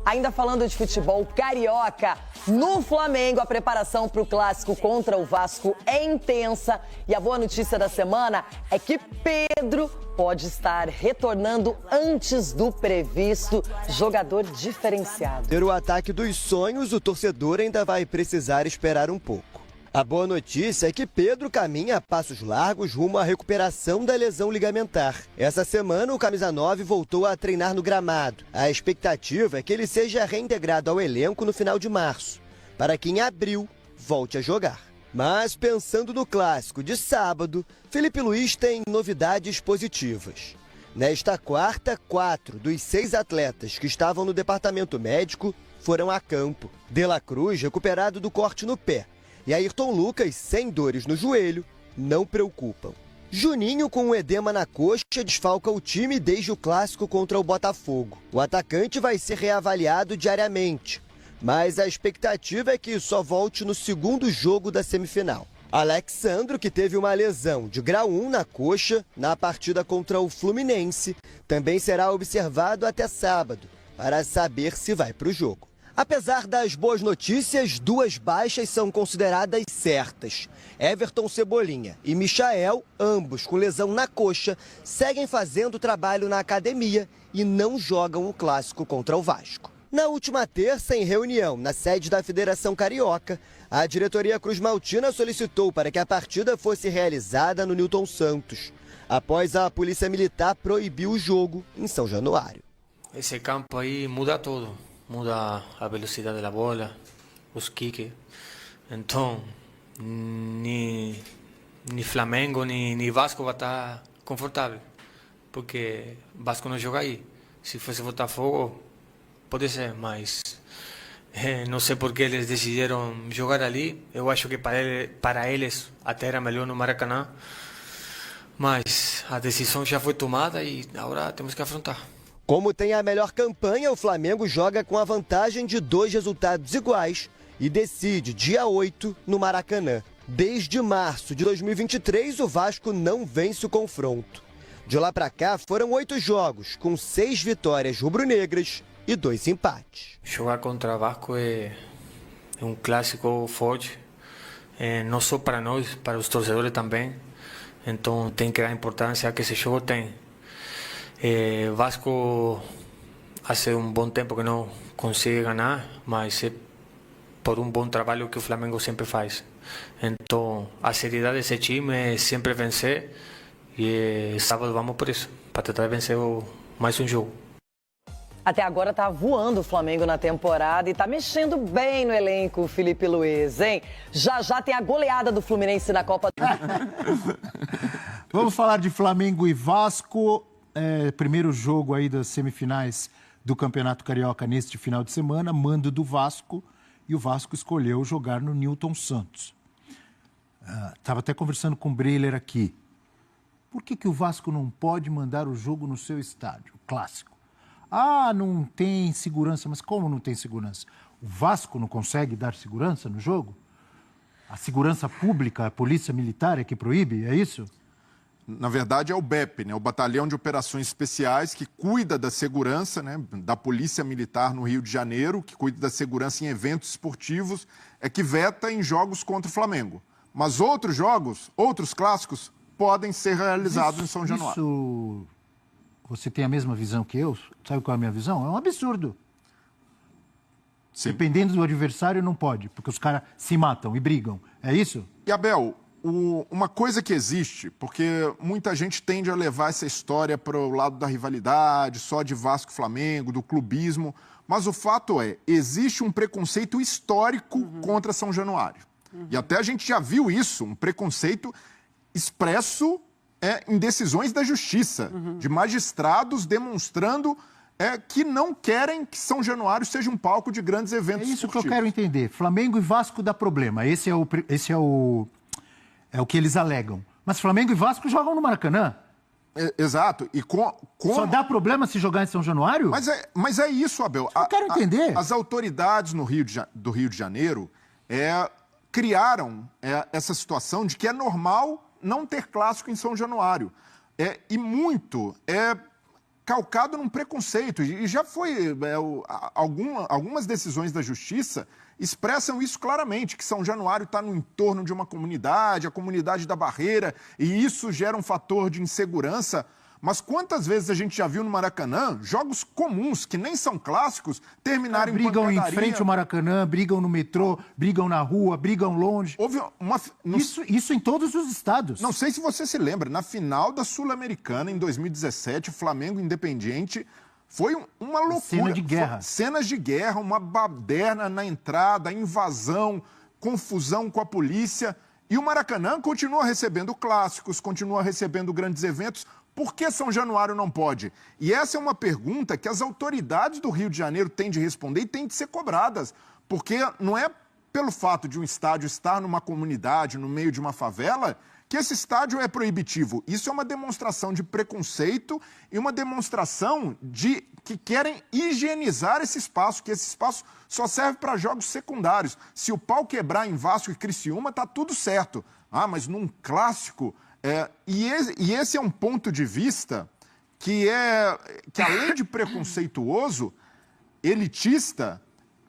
Ainda falando de futebol carioca, no Flamengo a preparação para o clássico contra o Vasco é intensa e a boa notícia da semana é que Pedro pode estar retornando antes do previsto, jogador diferenciado. Ter o ataque dos sonhos, o torcedor ainda vai precisar esperar um pouco. A boa notícia é que Pedro caminha a passos largos rumo à recuperação da lesão ligamentar. Essa semana, o camisa 9 voltou a treinar no gramado. A expectativa é que ele seja reintegrado ao elenco no final de março, para que em abril volte a jogar. Mas pensando no clássico de sábado, Felipe Luiz tem novidades positivas. Nesta quarta, 4 dos 6 atletas que estavam no departamento médico foram a campo. De La Cruz, recuperado do corte no pé, e Ayrton Lucas, sem dores no joelho, não preocupam. Juninho, com um edema na coxa, desfalca o time desde o clássico contra o Botafogo. O atacante vai ser reavaliado diariamente, mas a expectativa é que só volte no segundo jogo da semifinal. Alexandro, que teve uma lesão de grau 1 na coxa na partida contra o Fluminense, também será observado até sábado, para saber se vai para o jogo. Apesar das boas notícias, 2 baixas são consideradas certas. Everton Cebolinha e Michael, ambos com lesão na coxa, seguem fazendo trabalho na academia e não jogam o clássico contra o Vasco. Na última terça, em reunião na sede da Federação Carioca, a diretoria cruzmaltina solicitou para que a partida fosse realizada no Newton Santos, após a Polícia Militar proibir o jogo em São Januário. Esse campo aí muda tudo. Muda a velocidade da bola, os kicks. Então, nem Flamengo, nem Vasco vai estar confortável, porque Vasco não joga aí. Se fosse Botafogo, pode ser, mas não sei por que eles decidiram jogar ali. Eu acho que para eles até era melhor no Maracanã, mas a decisão já foi tomada e agora temos que afrontar. Como tem a melhor campanha, o Flamengo joga com a vantagem de 2 resultados iguais e decide dia 8 no Maracanã. Desde março de 2023, o Vasco não vence o confronto. De lá para cá, foram 8 jogos, com 6 vitórias rubro-negras e 2 empates. Jogar contra o Vasco é um clássico forte, não só para nós, para os torcedores também. Então tem que dar importância que esse jogo tem. Vasco há um bom tempo que não consegue ganhar, mas é por um bom trabalho que o Flamengo sempre faz. Então a seriedade desse time é sempre vencer e sábado vamos por isso, para tentar vencer mais um jogo. Até agora tá voando o Flamengo na temporada e tá mexendo bem no elenco o Felipe Luiz, hein? Já tem a goleada do Fluminense na Copa do Vamos falar de Flamengo e Vasco. Primeiro jogo aí das semifinais do Campeonato Carioca neste final de semana, mando do Vasco, e o Vasco escolheu jogar no Newton Santos. Estava até conversando com o Breler aqui. Por que o Vasco não pode mandar o jogo no seu estádio, clássico? Não tem segurança, mas como não tem segurança? O Vasco não consegue dar segurança no jogo? A segurança pública, a polícia militar é que proíbe, é isso? Na verdade, é o BEP, né? O Batalhão de Operações Especiais, que cuida da segurança, né? Da Polícia Militar no Rio de Janeiro, que cuida da segurança em eventos esportivos, é que veta em jogos contra o Flamengo. Mas outros jogos, outros clássicos, podem ser realizados em São Januário. Isso, você tem a mesma visão que eu? Sabe qual é a minha visão? É um absurdo. Sim. Dependendo do adversário, não pode, porque os caras se matam e brigam. É isso? E, Abel, uma coisa que existe, porque muita gente tende a levar essa história para o lado da rivalidade, só de Vasco e Flamengo, do clubismo, mas o fato é, existe um preconceito histórico contra São Januário. E até a gente já viu isso, um preconceito expresso em decisões da justiça, de magistrados demonstrando que não querem que São Januário seja um palco de grandes eventos esportivos. É isso esportivos. Que eu quero entender. Flamengo e Vasco dá problema. Esse é o que eles alegam. Mas Flamengo e Vasco jogam no Maracanã. Exato. E Só dá problema se jogar em São Januário? Mas é isso, Abel. Eu quero entender. As autoridades do Rio de Janeiro criaram essa situação de que é normal não ter clássico em São Januário. E muito calcado num preconceito. E já foi... algumas decisões da Justiça expressam isso claramente, que São Januário está no entorno de uma comunidade, a comunidade da Barreira, e isso gera um fator de insegurança. Mas quantas vezes a gente já viu no Maracanã jogos comuns, que nem são clássicos, terminarem em brigam em frente ao Maracanã, brigam no metrô, brigam na rua, brigam longe. Houve uma... Isso em todos os estados. Não sei se você se lembra, na final da Sul-Americana, em 2017, o Flamengo Independiente foi uma loucura. Cena de guerra. Cenas de guerra, uma baderna na entrada, invasão, confusão com a polícia. E o Maracanã continua recebendo clássicos, continua recebendo grandes eventos. Por que São Januário não pode? E essa é uma pergunta que as autoridades do Rio de Janeiro têm de responder e têm de ser cobradas. Porque não é pelo fato de um estádio estar numa comunidade, no meio de uma favela, que esse estádio é proibitivo. Isso é uma demonstração de preconceito e uma demonstração de que querem higienizar esse espaço, que esse espaço só serve para jogos secundários. Se o pau quebrar em Vasco e Criciúma, tá tudo certo. Ah, mas num clássico... E esse é um ponto de vista que além de preconceituoso, elitista,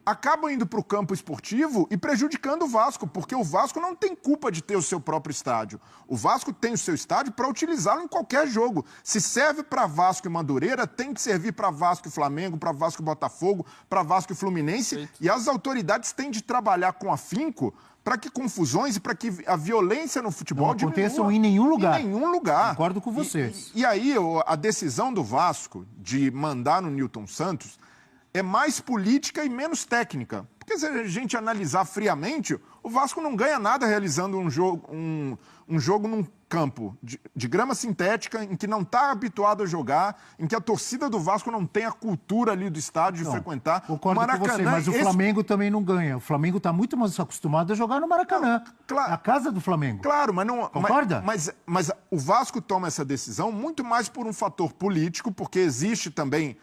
acaba indo para o campo esportivo e prejudicando o Vasco, porque o Vasco não tem culpa de ter o seu próprio estádio. O Vasco tem o seu estádio para utilizá-lo em qualquer jogo. Se serve para Vasco e Madureira, tem que servir para Vasco e Flamengo, para Vasco e Botafogo, para Vasco e Fluminense. Perfeito. E as autoridades têm de trabalhar com afinco para que confusões e para que a violência no futebol não aconteçam em nenhum lugar. Em nenhum lugar. Concordo com vocês. E aí, a decisão do Vasco de mandar no Nilton Santos é mais política e menos técnica. Porque se a gente analisar friamente, o Vasco não ganha nada realizando um jogo num campo de grama sintética, em que não está habituado a jogar, em que a torcida do Vasco não tem a cultura ali do estádio de frequentar. Concordo com você, mas o Flamengo também não ganha. O Flamengo está muito mais acostumado a jogar no Maracanã. Claro, a casa do Flamengo. Claro, mas não... Concorda? Mas o Vasco toma essa decisão muito mais por um fator político, porque existe também...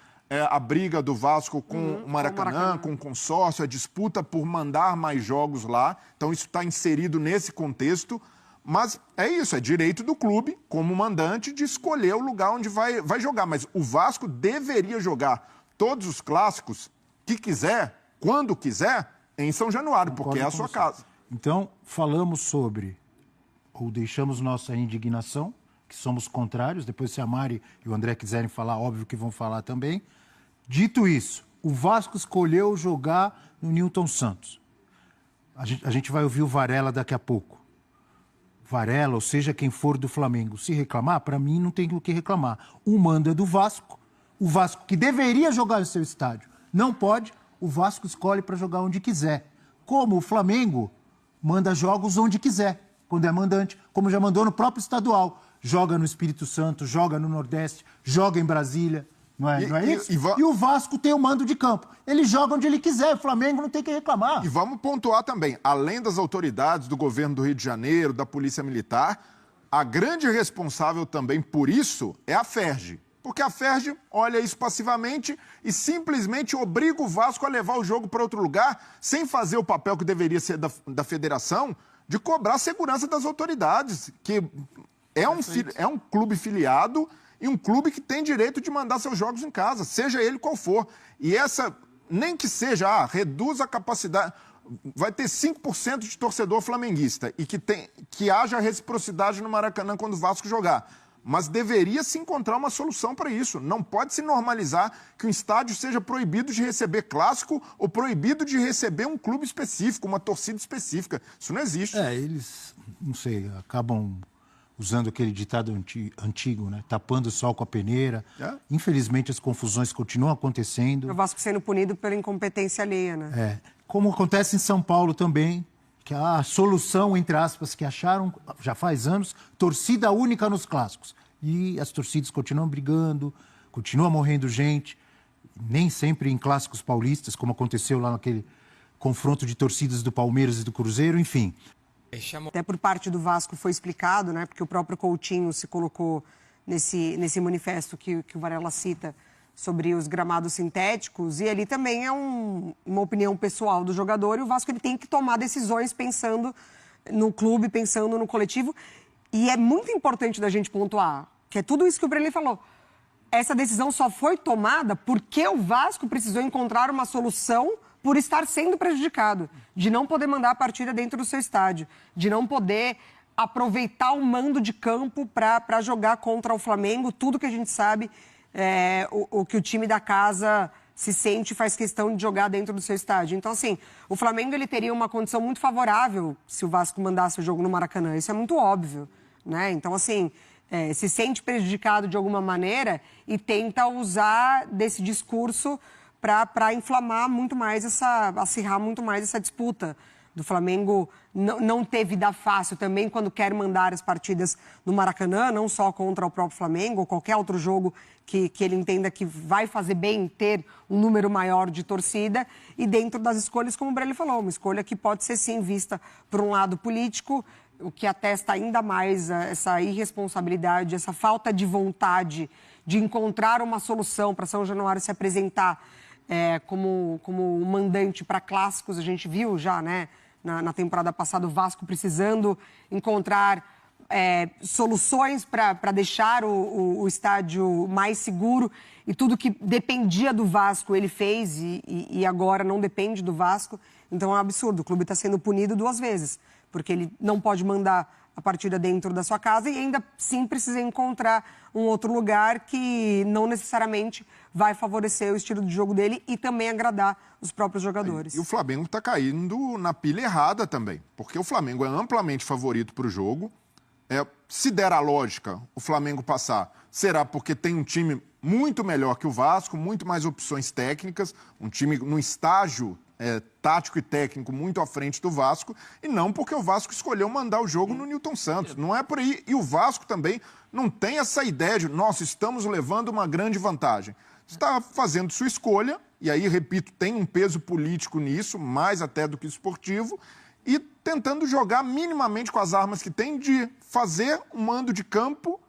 a briga do Vasco com o Maracanã, com o consórcio, a disputa por mandar mais jogos lá. Então, isso está inserido nesse contexto. Mas é isso, é direito do clube, como mandante, de escolher o lugar onde vai jogar. Mas o Vasco deveria jogar todos os clássicos que quiser, quando quiser, em São Januário, porque é a sua casa. Então, falamos sobre, ou deixamos nossa indignação, que somos contrários. Depois, se a Mari e o André quiserem falar, óbvio que vão falar também. Dito isso, o Vasco escolheu jogar no Nilton Santos. A gente vai ouvir o Varela daqui a pouco. Varela, ou seja, quem for do Flamengo, se reclamar, para mim não tem o que reclamar. O mando é do Vasco. O Vasco, que deveria jogar no seu estádio, não pode. O Vasco escolhe para jogar onde quiser. Como o Flamengo manda jogos onde quiser, quando é mandante, como já mandou no próprio estadual. Joga no Espírito Santo, joga no Nordeste, joga em Brasília. Não é isso? E o Vasco tem o mando de campo. Ele joga onde ele quiser, o Flamengo não tem que reclamar. E vamos pontuar também, além das autoridades do governo do Rio de Janeiro, da Polícia Militar, a grande responsável também por isso é a FERJ. Porque a FERJ olha isso passivamente e simplesmente obriga o Vasco a levar o jogo para outro lugar, sem fazer o papel que deveria ser da federação, de cobrar a segurança das autoridades, que é um clube filiado e um clube que tem direito de mandar seus jogos em casa, seja ele qual for. E essa, nem que seja, reduz a capacidade... Vai ter 5% de torcedor flamenguista e que haja reciprocidade no Maracanã quando o Vasco jogar. Mas deveria se encontrar uma solução para isso. Não pode se normalizar que um estádio seja proibido de receber clássico ou proibido de receber um clube específico, uma torcida específica. Isso não existe. Eles, não sei, acabam... usando aquele ditado antigo, né? Tapando o sol com a peneira. Infelizmente, as confusões continuam acontecendo. O Vasco sendo punido pela incompetência alheia, né? Como acontece em São Paulo também, que a solução, entre aspas, que acharam, já faz anos, torcida única nos clássicos. E as torcidas continuam brigando, continua morrendo gente, nem sempre em clássicos paulistas, como aconteceu lá naquele confronto de torcidas do Palmeiras e do Cruzeiro, enfim... Até por parte do Vasco foi explicado, né? Porque o próprio Coutinho se colocou nesse manifesto que o Varela cita sobre os gramados sintéticos, e ali também é uma opinião pessoal do jogador, e o Vasco ele tem que tomar decisões pensando no clube, pensando no coletivo. E é muito importante da gente pontuar, que é tudo isso que o Brelli falou. essa decisão só foi tomada porque o Vasco precisou encontrar uma solução por estar sendo prejudicado, de não poder mandar a partida dentro do seu estádio, de não poder aproveitar o mando de campo para jogar contra o Flamengo, tudo que a gente sabe, o que o time da casa se sente e faz questão de jogar dentro do seu estádio. Então, assim, o Flamengo ele teria uma condição muito favorável se o Vasco mandasse o jogo no Maracanã, isso é muito óbvio, né? Então, assim, se sente prejudicado de alguma maneira e tenta usar desse discurso para inflamar muito mais acirrar muito mais essa disputa. Do Flamengo não ter vida fácil também quando quer mandar as partidas no Maracanã, não só contra o próprio Flamengo ou qualquer outro jogo que ele entenda que vai fazer bem ter um número maior de torcida e dentro das escolhas, como o Brelli falou, uma escolha que pode ser sim vista por um lado político, o que atesta ainda mais essa irresponsabilidade, essa falta de vontade de encontrar uma solução para São Januário se apresentar como um mandante para clássicos. A gente viu já, né, na temporada passada, o Vasco precisando encontrar soluções para deixar o estádio mais seguro e tudo que dependia do Vasco ele fez e agora não depende do Vasco. Então é um absurdo, o clube está sendo punido 2 vezes, porque ele não pode mandar a partida dentro da sua casa e ainda sim precisa encontrar um outro lugar que não necessariamente vai favorecer o estilo de jogo dele e também agradar os próprios jogadores. E o Flamengo está caindo na pilha errada também, porque o Flamengo é amplamente favorito para o jogo. Se der a lógica, o Flamengo passar, será porque tem um time muito melhor que o Vasco, muito mais opções técnicas, um time num estágio tático e técnico muito à frente do Vasco, e não porque o Vasco escolheu mandar o jogo no Newton Santos. Não é por aí. E o Vasco também não tem essa ideia de, nossa, estamos levando uma grande vantagem. Está fazendo sua escolha, e aí, repito, tem um peso político nisso, mais até do que esportivo, e tentando jogar minimamente com as armas que tem de fazer um mando de campo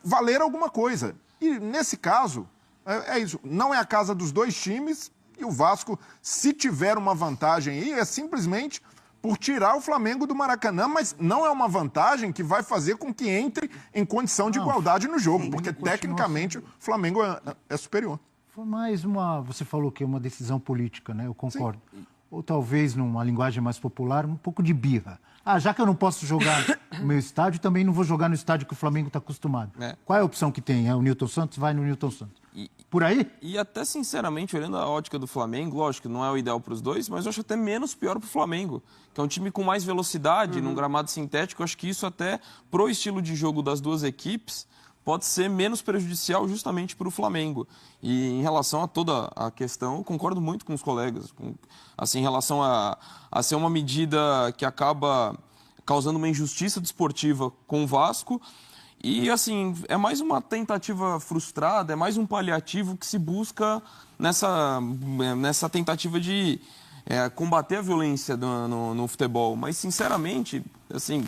valer alguma coisa. E, nesse caso, é isso. Não é a casa dos 2 times, e o Vasco, se tiver uma vantagem aí, é simplesmente por tirar o Flamengo do Maracanã, mas não é uma vantagem que vai fazer com que entre em condição de igualdade no jogo, porque tecnicamente o Flamengo é superior. Foi mais você falou que é uma decisão política, né? Eu concordo. Sim. Ou talvez, numa linguagem mais popular, um pouco de birra. Já que eu não posso jogar no meu estádio, também não vou jogar no estádio que o Flamengo está acostumado. Qual é a opção que tem? É o Newton Santos? Vai no Newton Santos. Por aí? E até, sinceramente, olhando a ótica do Flamengo, lógico, não é o ideal para os dois, mas eu acho até menos pior para o Flamengo, que é um time com mais velocidade, num gramado sintético. Eu acho que isso até, pro estilo de jogo das 2 equipes, pode ser menos prejudicial justamente para o Flamengo. E em relação a toda a questão, eu concordo muito com os colegas. Assim, em relação a ser uma medida que acaba causando uma injustiça desportiva com o Vasco. E, assim, é mais uma tentativa frustrada, é mais um paliativo que se busca nessa tentativa de combater a violência no futebol. Mas, sinceramente, assim,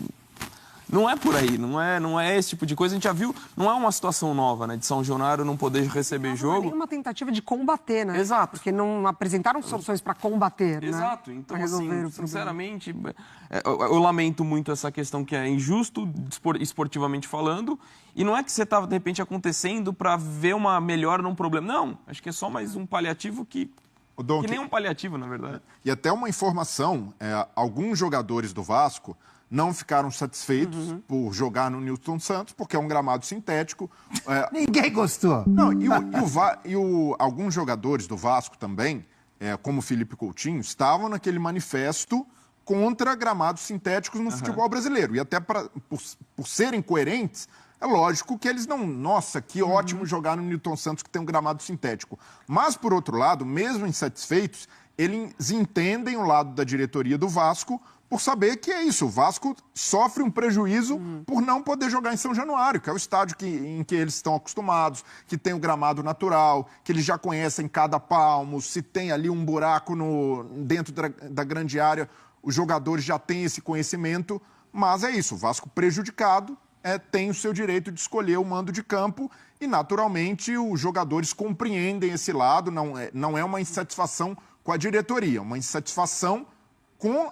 não é por aí, não é esse tipo de coisa. A gente já viu, não é uma situação nova, né, de São Januário não poder receber jogo. Não é uma tentativa de combater, né? Exato. Porque não apresentaram soluções para combater, né? Exato. Então, assim, sinceramente, eu lamento muito essa questão que é injusto, esportivamente falando, e não é que você está, de repente, acontecendo para ver uma melhora num problema. Não, acho que é só mais um paliativo que nem um paliativo, na verdade. E até uma informação, alguns jogadores do Vasco não ficaram satisfeitos por jogar no Newton Santos, porque é um gramado sintético. Ninguém gostou. Não, alguns jogadores do Vasco também, como o Felipe Coutinho, estavam naquele manifesto contra gramados sintéticos no futebol brasileiro. E até por serem coerentes, é lógico que eles não... Nossa, que ótimo jogar no Newton Santos que tem um gramado sintético. Mas, por outro lado, mesmo insatisfeitos, eles entendem o lado da diretoria do Vasco por saber que é isso, o Vasco sofre um prejuízo por não poder jogar em São Januário, que é o estádio em que eles estão acostumados, que tem o gramado natural, que eles já conhecem cada palmo, se tem ali um buraco dentro da grande área, os jogadores já têm esse conhecimento, mas é isso, o Vasco prejudicado tem o seu direito de escolher o mando de campo e, naturalmente, os jogadores compreendem esse lado, não é uma insatisfação com a diretoria, uma insatisfação com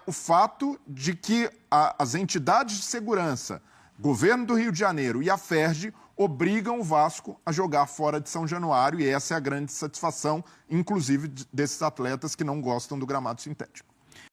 o fato de que as entidades de segurança, governo do Rio de Janeiro e a FERJ, obrigam o Vasco a jogar fora de São Januário, e essa é a grande satisfação, inclusive desses atletas que não gostam do gramado sintético.